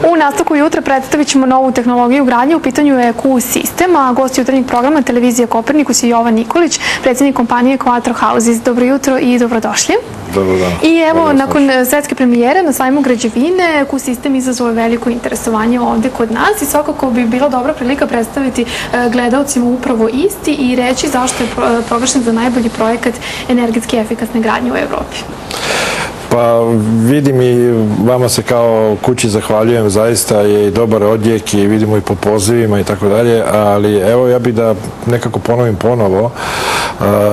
U nastavku jutra predstavit ćemo novu tehnologiju gradnje. U pitanju je Q sistem, a gost jutarnjeg programa televizije Kopernikus je Jovan Nikolić, predsjednik kompanije Quattro Houses. Dobro jutro i dobrodošli. Dobar dan. I evo, nakon svetske premijere na sajmu građevine, Q sistem izazvao veliko interesovanje ovde kod nas i svakako bi bila dobra prilika predstaviti gledalcima upravo isti i reći zašto je proglašen za najbolji projekat energetski efikasne gradnje u Evropi. Pa vidim i vama se kao kući zahvaljujem, zaista je i dobar odjek i vidimo i po pozivima i tako dalje, ali evo ja bih da nekako ponovim ponovo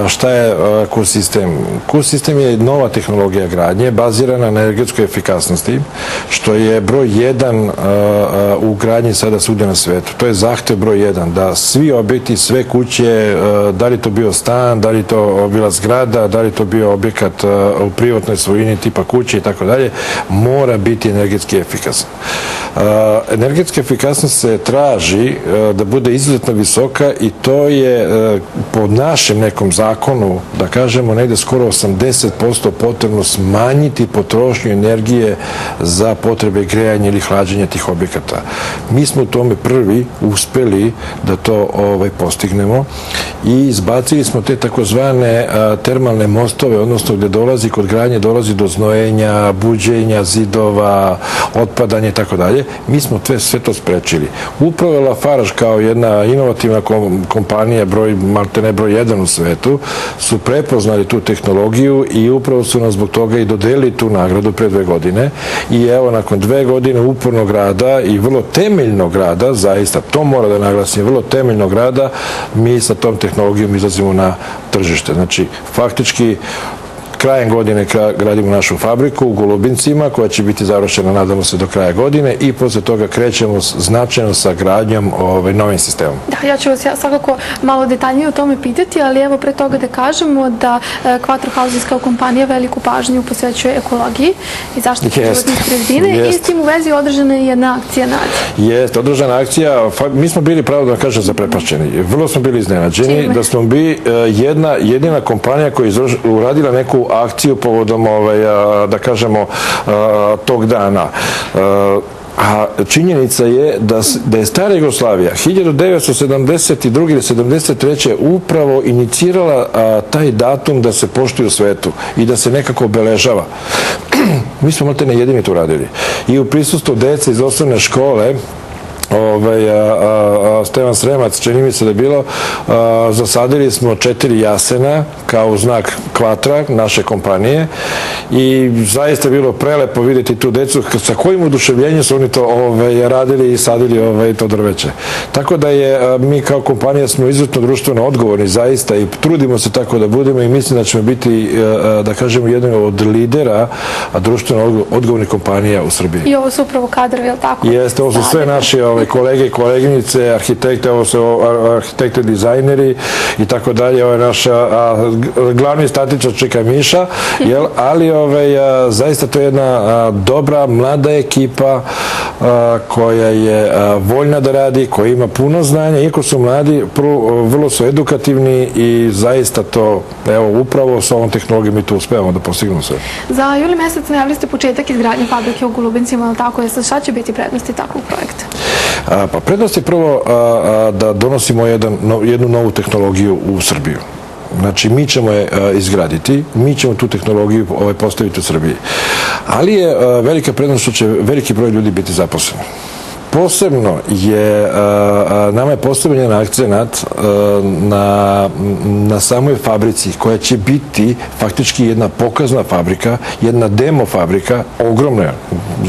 šta je Q sistem. Q sistem je nova tehnologija gradnje bazirana na energetskoj efikasnosti, što je broj 1 u gradnji sada svugdje na svetu. To je zahtev broj 1, da svi objekti, sve kuće, da li to bio stan, da li to bila zgrada, da li to bio objekat u privatnoj svojini tipa kuće i tako dalje, mora biti energetski efikasan. Energetska efikasnost se traži da bude izuzetno visoka i to je po našem nekom zakonu, da kažemo, negde skoro 80% potrebno smanjiti potrošnju energije za potrebe grejanja ili hlađenja tih objekata. Mi smo u tome prvi uspeli da to postignemo i izbacili smo te takozvane termalne mostove, odnosno gde dolazi, kod gradnje dolazi do znojenja, buđenja zidova, otpadanja i tako dalje. Mi smo sve to sprečili. Upravo Lafarge kao jedna inovativna kompanija, maltene broj 1 u svetu, su prepoznali tu tehnologiju i upravo su nas zbog toga i dodelili tu nagradu pre 2 godine. I evo, nakon 2 godine upornog rada i vrlo temeljnog rada, zaista, to mora da naglasim, vrlo temeljnog rada, mi sa tom tehnologijom izlazimo na tržište. Znači, faktički, krajem godine gradimo našu fabriku u Golubincima, koja će biti završena, nadamo se, do kraja godine i posle toga krećemo značajno sa gradnjom novim sistemom. Da, ja ću vas svakako malo detaljnije o tome pitati, ali evo pre toga da kažemo da Quattro Houses kao kompanija veliku pažnju posvećuje ekologiji i zaštiti životne sredine i s tim u vezi održana je jedna akcija NAD. Jeste, održana akcija. Mi smo bili, pravo da kažem, zaprepašćeni. Vrlo smo bili iznenađeni da smo bili jedina kompanija koja je uradila neku akciju povodom, da kažemo, tog dana. A činjenica je da je stara Jugoslavija 1972. ili 1973. upravo inicirala taj datum da se poštuje u svetu i da se nekako obeležava. Mi smo maltene jedini to radili. I u prisustvu dece iz osnovne škole, Stevan Sremac, čini mi se da je bilo, zasadili smo 4 jasena kao znak Kvatra, naše kompanije, i zaista je bilo prelepo vidjeti tu decu sa kojim oduševljenjem su oni to radili i sadili to drveće. Tako da mi kao kompanija smo izuzetno društveno odgovorni zaista i trudimo se tako da budemo i mislim da ćemo biti, da kažemo, jedan od lidera društveno odgovornih kompanija u Srbiji. I ovo su upravo kadrovi, je li tako? Jeste, ovo su sve naši kolege i koleginice, arhitekte, ovo su arhitekte, dizajneri i tako dalje. Ovo je naš glavni statičar Čika Miša, ali zaista to je jedna dobra, mlada ekipa koja je voljna da radi, koja ima puno znanja, iako su mladi, vrlo su edukativni i zaista to, evo, upravo s ovom tehnologijom mi tu uspevamo da postignemo sve. Za juli mesec najavili ste početak izgradnje fabrike u Golubincima, ali tako je, šta će biti prednosti takvog projekta? Pa prednost je prvo da donosimo jednu novu tehnologiju u Srbiju. Znači, mi ćemo je izgraditi, mi ćemo tu tehnologiju postaviti u Srbiji. Ali je velika prednost što će veliki broj ljudi biti zaposleni. Posebno je, nama je postavljen akcenat na samoj fabrici koja će biti faktički jedna pokazna fabrika, jedna demo fabrika, ogromna,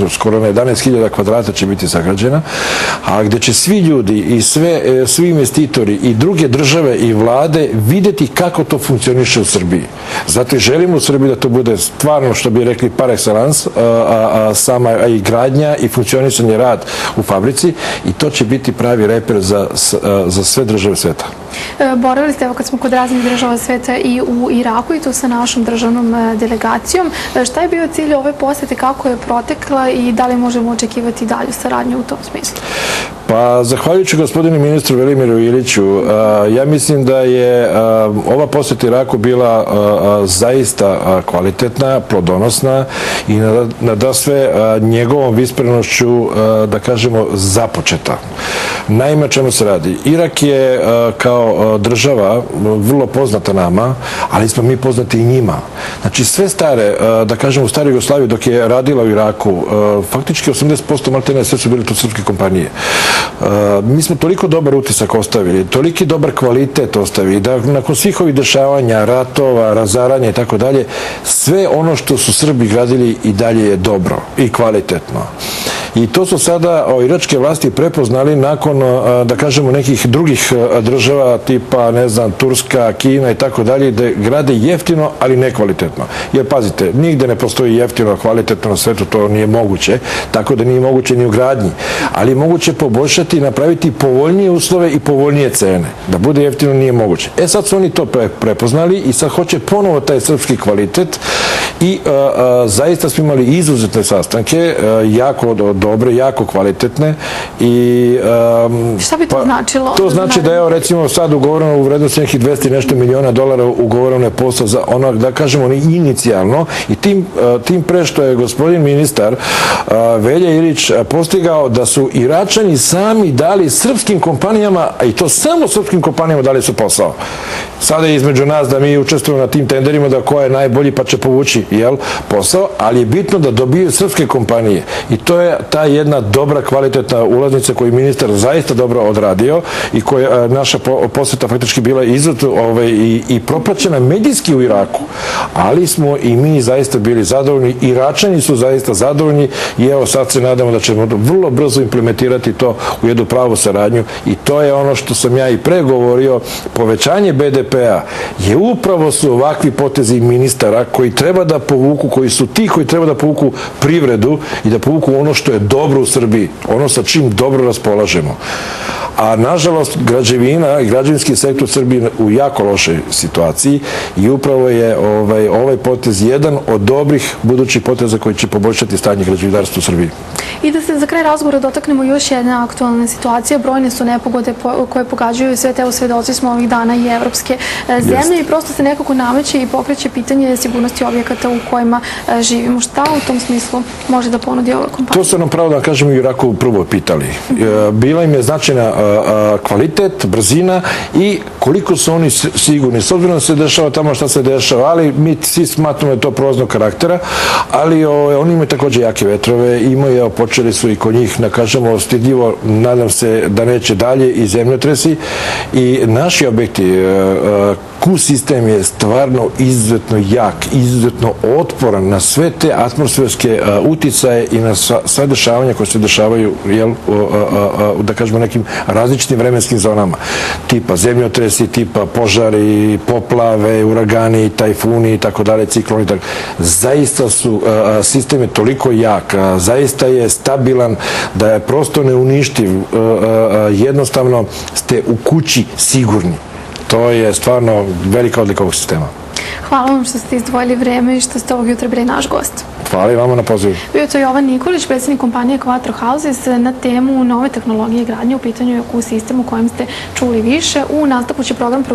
skoro na 11.000 kvadrata će biti sagrađena, a gde će svi ljudi i svi investitori i druge države i vlade videti kako to funkcioniše u Srbiji. Zato i želimo u Srbiji da to bude stvarno, što bi rekli, par excellence, sama i gradnja i funkcionisanje rad u fabrici, i to će biti pravi reper za sve države sveta. Boravili ste, evo, kad smo kod raznih država sveta, i u Iraku, i to sa našom državnom delegacijom. Šta je bio cilj ove posete, kako je protekla i da li možemo očekivati dalju saradnju u tom smislu? Pa, zahvaljujući gospodinu ministru Velimiru Iliću, ja mislim da je ova poseta Iraku bila zaista kvalitetna, plodonosna i nadasve njegovom visprenošću, da kažemo, započeta. Naime, čemu se radi? Irak je kao država vrlo poznata nama, ali smo mi poznati i njima. Znači, sve stare, da kažemo, u staroj Jugoslaviji dok je radila u Iraku, faktički 80% maltene sve su bile to srpske kompanije. Mi smo toliko dobar utisak ostavili, toliki dobar kvalitet ostavili, da nakon svih ovih dešavanja, ratova, razaranja i tako dalje, sve ono što su Srbi gradili i dalje je dobro i kvalitetno. I to su sada iračke vlasti prepoznali nakon, da kažemo, nekih drugih država tipa, ne znam, Turska, Kina i tako dalje, da grade jeftino, ali nekvalitetno. Jer, pazite, nigde ne postoji jeftino, kvalitetno na svetu, to nije moguće, tako da nije moguće ni u gradnji. Ali je moguće poboljšati i napraviti povoljnije uslove i povoljnije cene. Da bude jeftino nije moguće. Sad su oni to prepoznali i sad hoće ponovo taj srpski kvalitet i zaista smo imali izuzetne sastanke, jako dobre, jako kvalitetne i... Šta bi to značilo? To znači da je, recimo, sad ugovoreno u vrednosti nekih 200 nešto miliona dolara ugovoreno je posao za ono, da kažemo, inicijalno i tim pre što je gospodin ministar Velja Ilić postigao da su Iračani sami dali srpskim kompanijama, a i to samo srpskim kompanijama dali su posao. Sada je između nas da mi učestvujemo na tim tenderima, da ko je najbolji pa će povući posao, ali je bitno da dobiju srpske kompanije. I to je ta jedna dobra, kvalitetna ulaznica koju je ministar zaista dobro odradio i koja naša poseta faktički bila izuzetno i propraćena medijski u Iraku. Ali smo i mi zaista bili zadovoljni, Iračani su zaista zadovoljni i evo sad se nadamo da ćemo vrlo brzo implementirati to u jednu pravu saradnju i to je ono što sam ja i pre govorio, povećanje BDP-a je upravo su ovakvi potezi ministara koji treba da povuku, koji su ti koji treba da povuku privredu i da povuku ono što je dobro u Srbiji, ono sa čim dobro raspolažemo. A nažalost građevina i građevinski sektor Srbije u jako lošoj situaciji i upravo je ovaj potez jedan od dobrih budućih poteza koji će poboljšati stanje građevinarstva u Srbiji. I da se za kraj razgovora dotaknemo još jedne aktualne situacije. Brojne su nepogode koje pogađaju sve te, svedoci smo ovih dana i evropske zemlje i prosto se nekako nameće i pokreće pitanje sigurnosti objekata u kojima živimo. Šta u tom smislu može da ponudi ova kompanija? To su nam pravo da kažemo i u Iraku prvo pitali. Bila im je značajna kvalitet, brzina i koliko su oni sigurni. S obzirom da se dešava tamo šta se dešava, ali mi svi smatramo da je to prolaznog karaktera, ali oni imaju takođe jake vetrove, imaju, počeli su i kod njih, da kažemo, stidljivo, nadam se da neće dalje i zemljotresi i naši objekti, Q sistem je stvarno izuzetno jak, izuzetno otporan na sve te atmosferske uticaje i na sve dešavanja koje se dešavaju, da kažemo, nekim različitim vremenskim zonama, tipa zemljotresi, tipa požari, poplave, uragani, tajfuni i tako dalje, cikloni. Zaista su sistem toliko jak, zaista je stabilan, da je prosto neuništiv, jednostavno ste u kući sigurni. To je stvarno velika odlika ovog sistema. Hvala vam što ste izdvojili vreme i što ste ovog jutra bili naš gost. Hvala i vama na pozivu. Bio je to Jovan Nikolić, predsjednik kompanije Quattro Houses na temu nove tehnologije gradnje. U pitanju je Q sistem u kojem ste čuli više. U nastavku će program